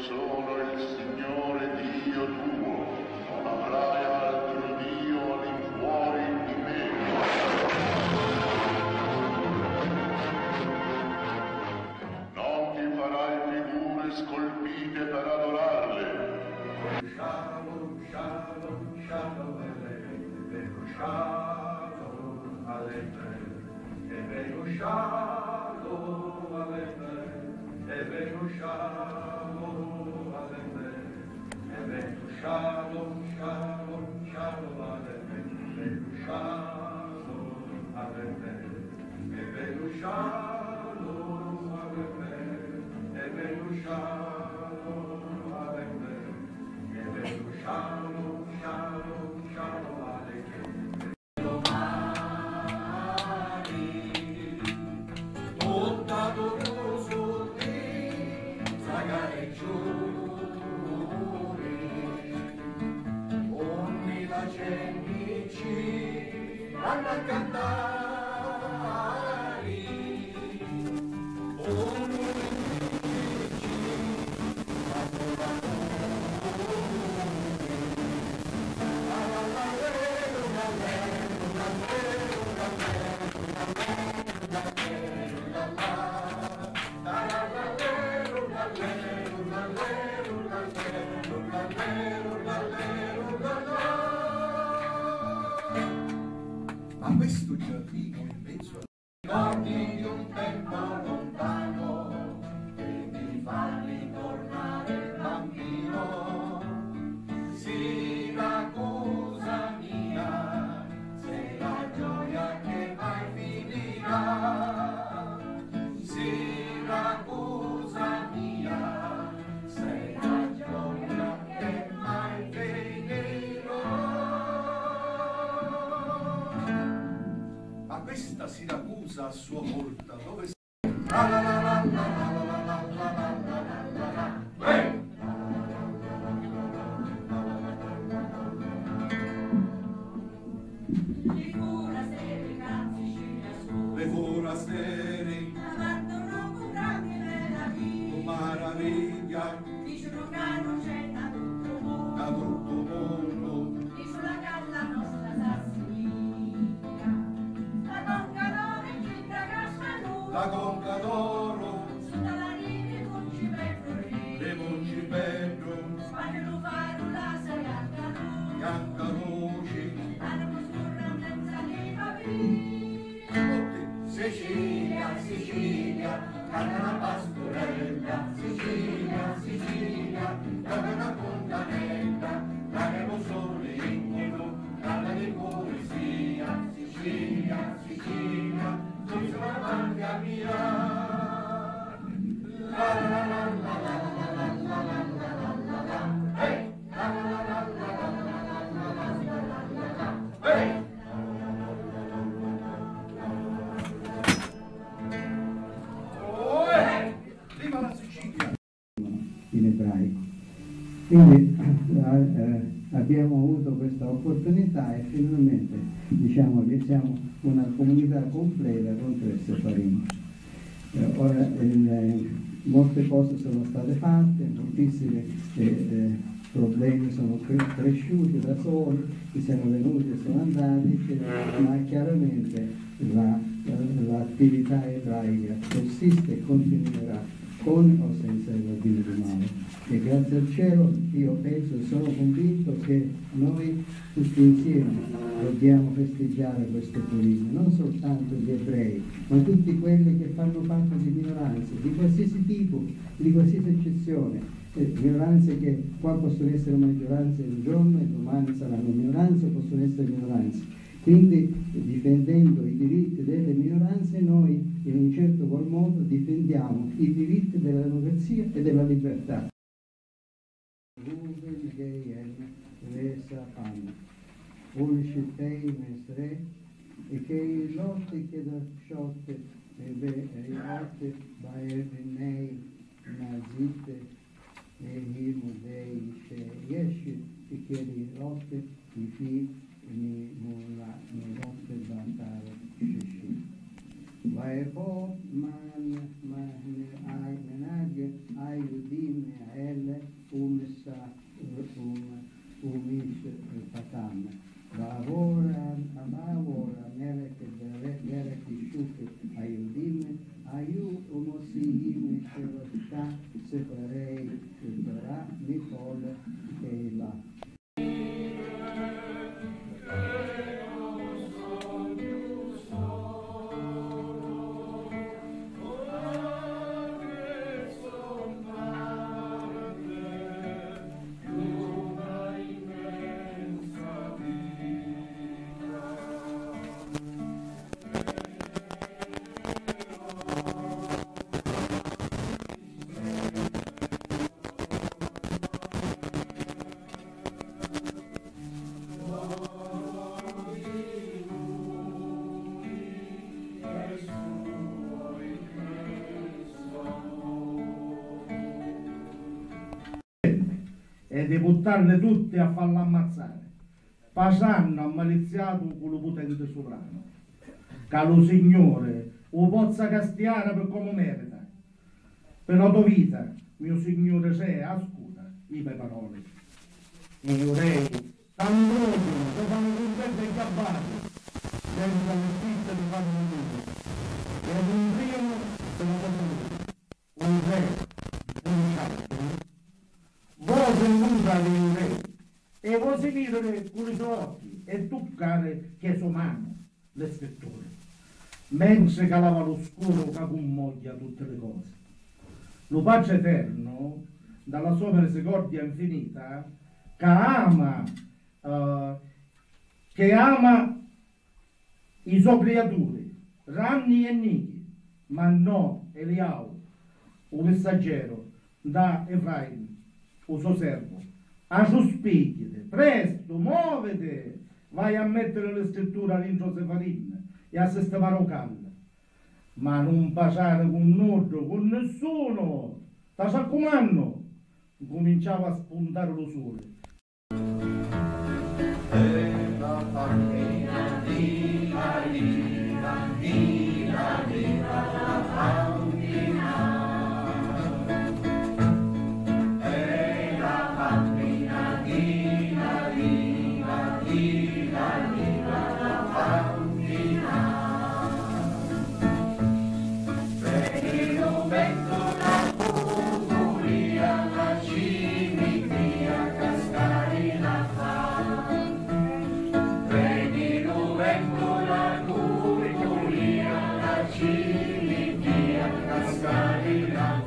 sono il Signore Dio tuo, non avrai altro Dio all'infuori di me. Non ti farai figure scolpite per adorarle. Shalom, shalom, shalom aleichem, shalom aleichem, shalom aleichem, shalom aleichem, shalom, shalom, shalom aleichem, shalom aleichem, shalom aleichem, shalom aleichem. Shalom, shalom, shalom aleichem. Domani, montato su te, sagare giuri, ogni la cenici, vanno a cantare, ogni ma questo giardino in mezzo a ricordi di un tempo lontano che ti fa ritornare bambino. Siracusa mia, sei la gioia che mai finirà. Siracusa mia, sei la gioia che mai finirà. Ma questa Siracusa a sua volta dove la la la la la la la la la la la la. Le forasteri, meraviglia, dicono che non c'è da tutto mondo, sulla casa nostra Sassonia, la conca d'oro in città Caspanù, la conca d'oro, sotto la riva le Moncibello, Spagno faro la Biancaluci, andiamo scorrenza dei papiri, Sicilia, Sicilia, canta la pastorella, Sicilia, Sicilia, canta una fontanella, daremo sole intimo, canta di poesia, Sicilia, Sicilia, tu sei la manca mia. La la la la la la la la la la la la, hey, la la la la la la la la la, hey. Viva la Sicilia! In ebraico. Quindi abbiamo avuto questa opportunità e finalmente diciamo che siamo una comunità completa con 3 sefarim. Ora molte cose sono state fatte, moltissimi problemi sono cresciuti da soli, che siamo venuti e sono andati, ma chiaramente l'attività ebraica persiste e continuerà con o senza il rabbino di male. E grazie al cielo io penso e sono convinto che noi tutti insieme dobbiamo festeggiare questo turismo, non soltanto gli ebrei, ma tutti quelli che fanno parte di minoranze, di qualsiasi tipo, di qualsiasi eccezione. Minoranze che qua possono essere maggioranze un giorno e domani saranno minoranze o possono essere minoranze. Quindi difendendo i diritti delle minoranze noi in un certo qual modo difendiamo i diritti della democrazia e della libertà. E che i lotti che da sciotte e i lotti baernei nazite e himu dei esci e che i lotti i fi mi mulla mi lotte bantare shishi vai bo man separei tra Nicole e la. E di buttarle tutte a farla ammazzare. Passanno ammaliziato con lo potente sovrano, che lo Signore lo pozza castiare per come merita. Per la tua vita, mio Signore, sei ascolta le mie parole. Io rei, t'ambrogio, ti fanno contento e gabbati, senza le fitte di fanno nulla. E ad un primo se lo fanno un re, un capo. Voi venuta di re, e voi si vedere con i suoi occhi e toccare che sono mano le scritture, mentre calava lo scuro che commoglia tutte le cose. Lo Padre Eterno, dalla sua misericordia infinita, che ama i suoi creature, ranni e nidi, ma no Eliao, un messaggero da Efraim, il suo servo, a sospicchite, presto, muovete, vai a mettere le scritture all'intro Sefarin e a sistemare calda, ma non baciare con nudo, con nessuno, ti raccomando, cominciava a spuntare lo sole. Cascare la